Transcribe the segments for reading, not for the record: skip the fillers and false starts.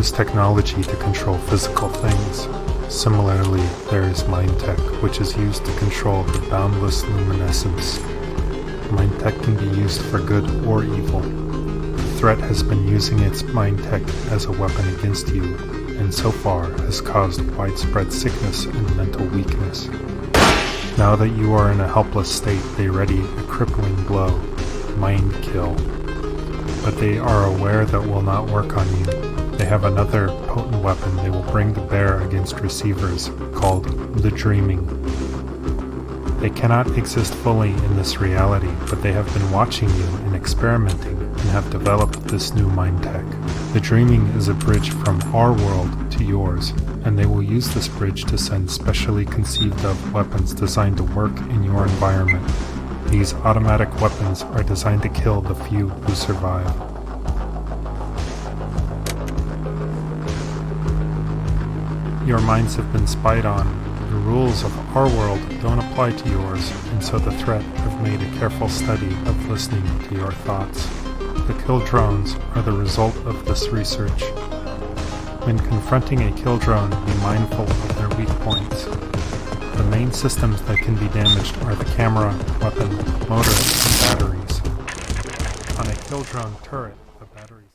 use technology to control physical things. Similarly, there is mind tech, which is used to control the boundless luminescence. Mind tech can be used for good or evil. The threat has been using its mind tech as a weapon against you, and so far has caused widespread sickness and mental weakness. Now that you are in a helpless state, they ready a crippling blow, mind kill. But they are aware that will not work on you. They have another potent weapon they will bring to bear against receivers, called the dreaming. They cannot exist fully in this reality, but they have been watching you and experimenting and have developed this new mind tech. The dreaming is a bridge from our world to yours, and they will use this bridge to send specially conceived of weapons designed to work in your environment. These automatic weapons are designed to kill the few who survive. Your minds have been spied on. The rules of our world don't apply to yours, and so the threat have made a careful study of listening to your thoughts. The kill drones are the result of this research. When confronting a kill drone, be mindful of their weak points. The main systems that can be damaged are the camera, weapon, motor, and batteries. On a kill drone turret, the batteries.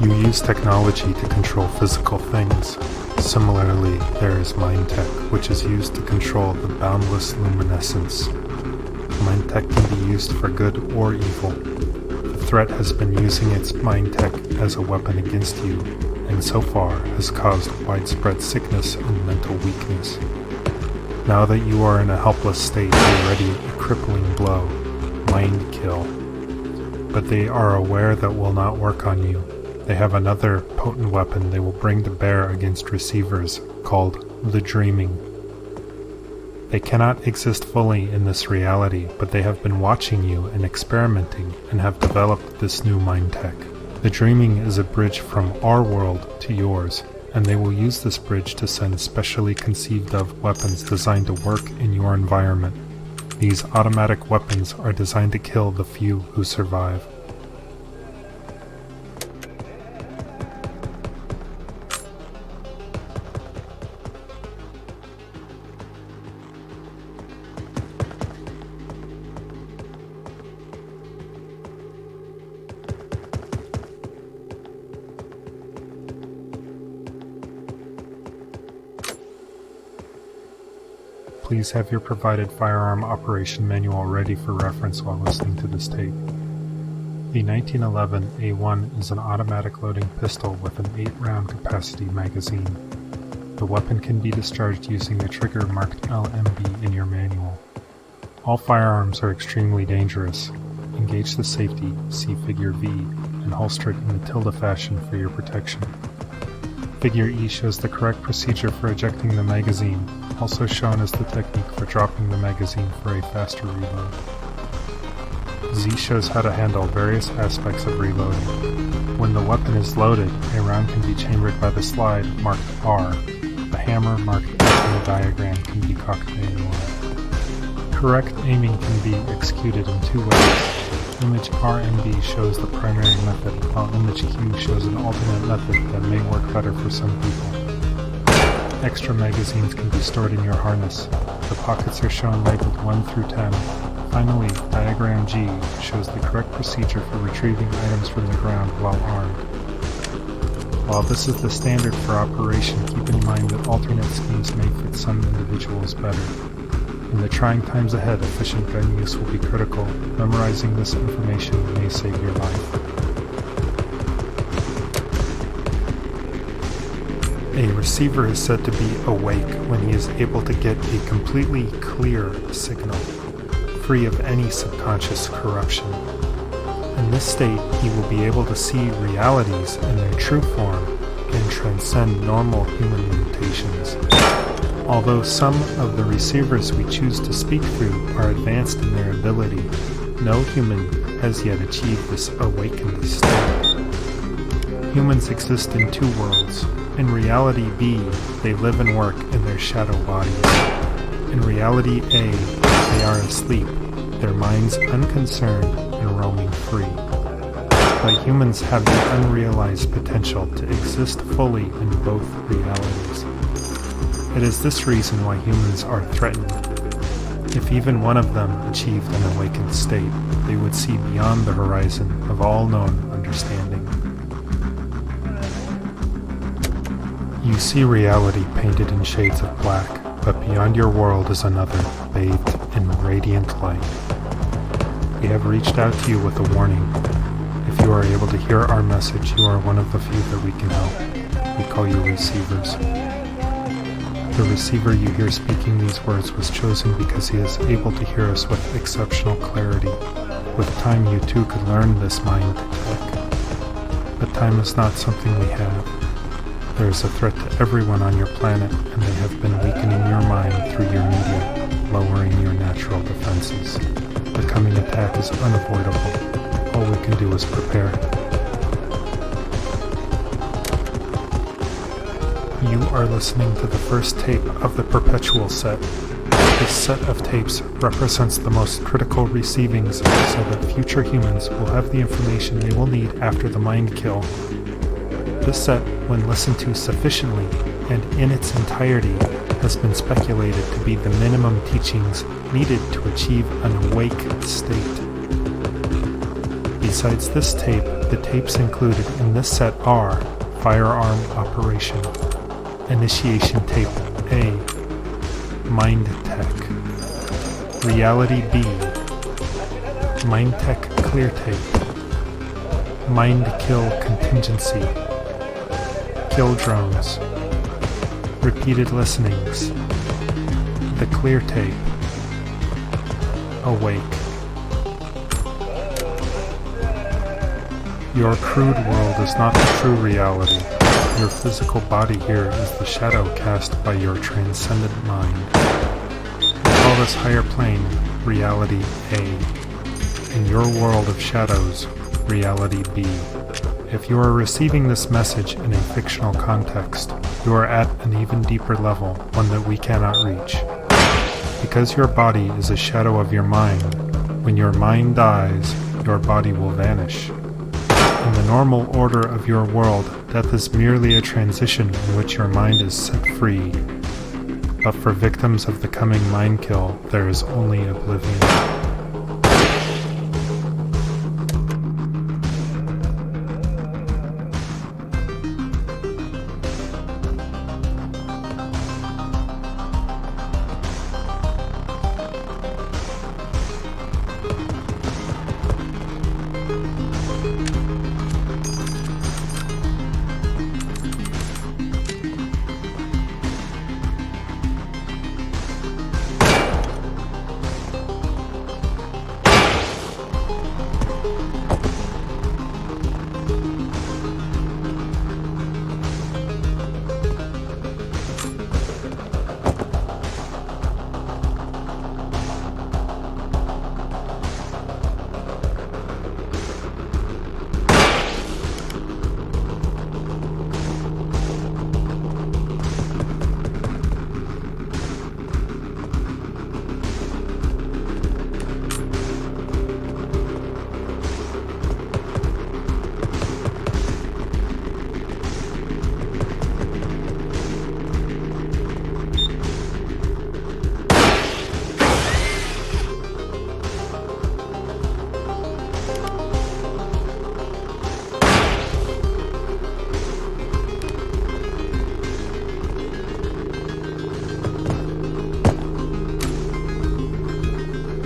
You use technology to control physical things. Similarly, there is mind tech, which is used to control the boundless luminescence. Mind tech can be used for good or evil. The threat has been using its mind tech as a weapon against you, and so far has caused widespread sickness and mental weakness. Now that you are in a helpless state, they ready a crippling blow, mind kill. But they are aware that will not work on you. They have another potent weapon they will bring to bear against receivers, called the Dreaming. They cannot exist fully in this reality, but they have been watching you and experimenting and have developed this new mind tech. The Dreaming is a bridge from our world to yours, and they will use this bridge to send specially conceived of weapons designed to work in your environment. These automatic weapons are designed to kill the few who survive. Please have your provided firearm operation manual ready for reference while listening to this tape. The 1911 A1 is an automatic loading pistol with an 8-round capacity magazine. The weapon can be discharged using the trigger marked LMB in your manual. All firearms are extremely dangerous. Engage the safety, see Figure V, and holster it in the tilde fashion for your protection. Figure E shows the correct procedure for ejecting the magazine, also shown as the technique for dropping the magazine for a faster reload. Z shows how to handle various aspects of reloading. When the weapon is loaded, a round can be chambered by the slide marked R. The hammer marked S in the diagram can be cocked manually. Correct aiming can be executed in two ways. Image R and B shows the primary method, while image Q shows an alternate method that may work better for some people. Extra magazines can be stored in your harness. The pockets are shown labeled 1 through 10. Finally, diagram G shows the correct procedure for retrieving items from the ground while armed. While this is the standard for operation, keep in mind that alternate schemes may fit some individuals better. In the trying times ahead, efficient gun use will be critical. Memorizing this information may save your life. A receiver is said to be awake when he is able to get a completely clear signal, free of any subconscious corruption. In this state, he will be able to see realities in their true form and transcend normal human limitations. Although some of the receivers we choose to speak through are advanced in their ability, no human has yet achieved this awakened state. Humans exist in two worlds. In reality B, they live and work in their shadow bodies. In reality A, they are asleep, their minds unconcerned and roaming free. But humans have the unrealized potential to exist fully in both realities. It is this reason why humans are threatened. If even one of them achieved an awakened state, they would see beyond the horizon of all known understanding. You see reality painted in shades of black, but beyond your world is another, bathed in radiant light. We have reached out to you with a warning. If you are able to hear our message, you are one of the few that we can help. We call you receivers. The receiver you hear speaking these words was chosen because he is able to hear us with exceptional clarity. With time, you too could learn this mind tech. But time is not something we have. There is a threat to everyone on your planet, and they have been weakening your mind through your media, lowering your natural defenses. The coming attack is unavoidable. All we can do is prepare. You are listening to the first tape of the Perpetual set. This set of tapes represents the most critical receivings so that future humans will have the information they will need after the mind kill. This set, when listened to sufficiently and in its entirety, has been speculated to be the minimum teachings needed to achieve an awake state. Besides this tape, the tapes included in this set are Firearm Operation, Initiation Tape A, Mind Tech, Reality B, Mind Tech Clear Tape, Mind kill contingency. Kill drones. Repeated listenings. The clear tape. Awake. Your crude world is not the true reality. Your physical body here is the shadow cast by your transcendent mind. We call this higher plane Reality A. In your world of shadows, Reality B. If you are receiving this message in a fictional context, you are at an even deeper level, one that we cannot reach. Because your body is a shadow of your mind, when your mind dies, your body will vanish. In the normal order of your world, death is merely a transition in which your mind is set free. But for victims of the coming mind kill, there is only oblivion.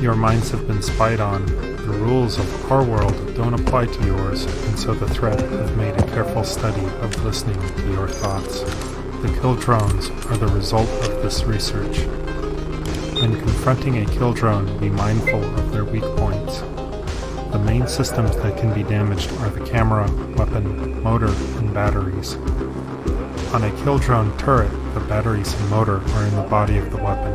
Your minds have been spied on. The rules of our world don't apply to yours, and so the threat have made a careful study of listening to your thoughts. The kill drones are the result of this research. When confronting a kill drone, be mindful of their weak points. The main systems that can be damaged are the camera, weapon, motor, and batteries. On a kill drone turret, the batteries and motor are in the body of the weapon.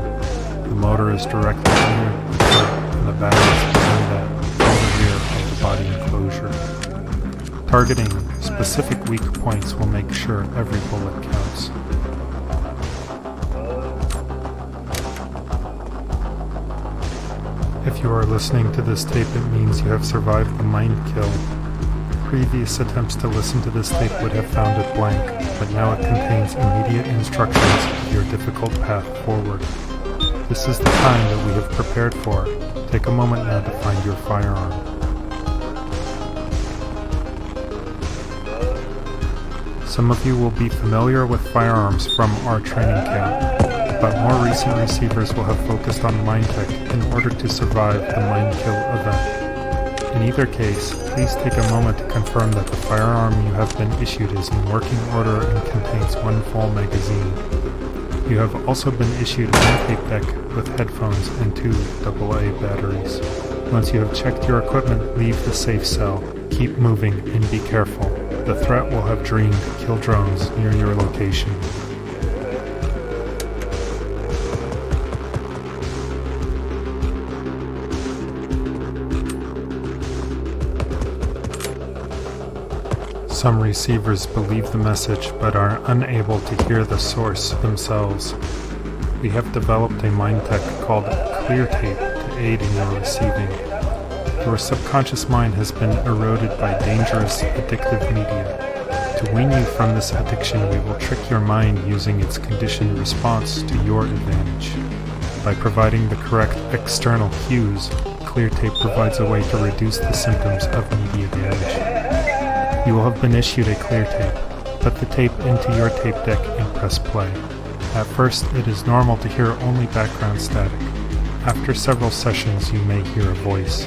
The motor is directly under the turret, and the batteries behind that on the rear of the body enclosure. Targeting specific weak points will make sure every bullet counts. If you are listening to this tape, it means you have survived the mind kill. Previous attempts to listen to this tape would have found it blank, but now it contains immediate instructions of your difficult path forward. This is the time that we have prepared for. Take a moment now to find your firearm. Some of you will be familiar with firearms from our training camp, but more recent receivers will have focused on Mindtech in order to survive the Mind Kill event. In either case, please take a moment to confirm that the firearm you have been issued is in working order and contains one full magazine. You have also been issued one tape deck with headphones and 2 AA batteries. Once you have checked your equipment, leave the safe cell. Keep moving and be careful. The threat will have dreamed kill drones near your location. Some receivers believe the message but are unable to hear the source themselves. We have developed a mind tech called Clear Tape to aid in your receiving. Your subconscious mind has been eroded by dangerous, addictive media. To wean you from this addiction, we will trick your mind using its conditioned response to your advantage. By providing the correct external cues, Clear Tape provides a way to reduce the symptoms of media damage. You will have been issued a clear tape. Put the tape into your tape deck and press play. At first, it is normal to hear only background static. After several sessions, you may hear a voice.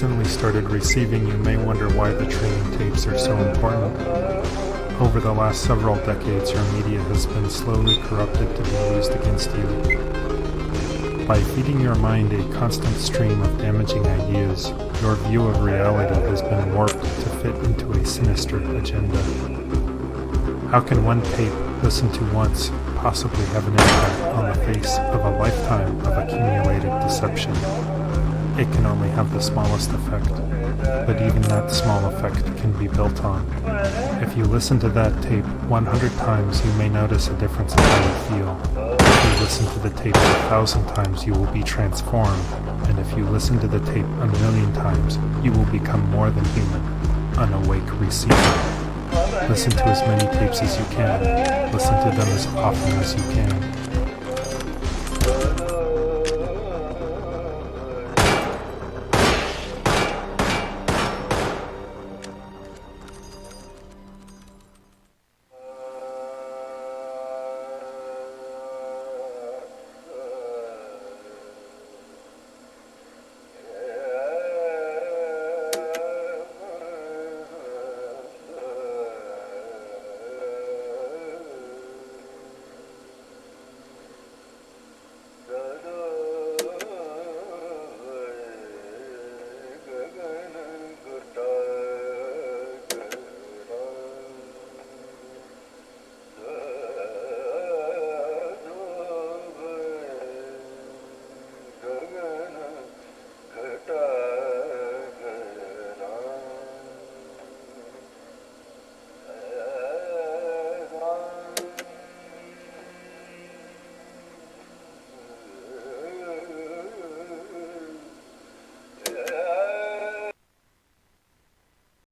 recently started receiving, you may wonder why the training tapes are so important. Over the last several decades, your media has been slowly corrupted to be used against you. By feeding your mind a constant stream of damaging ideas, your view of reality has been warped to fit into a sinister agenda. How can one tape, listened to once, possibly have an impact on the face of a lifetime of accumulated deception? It can only have the smallest effect, but even that small effect can be built on. If you listen to that tape 100 times, you may notice a difference in how you feel. If you listen to the tape 1,000 times, you will be transformed, and if you listen to the tape 1,000,000 times, you will become more than human, an awake receiver. Listen to as many tapes as you can. Listen to them as often as you can.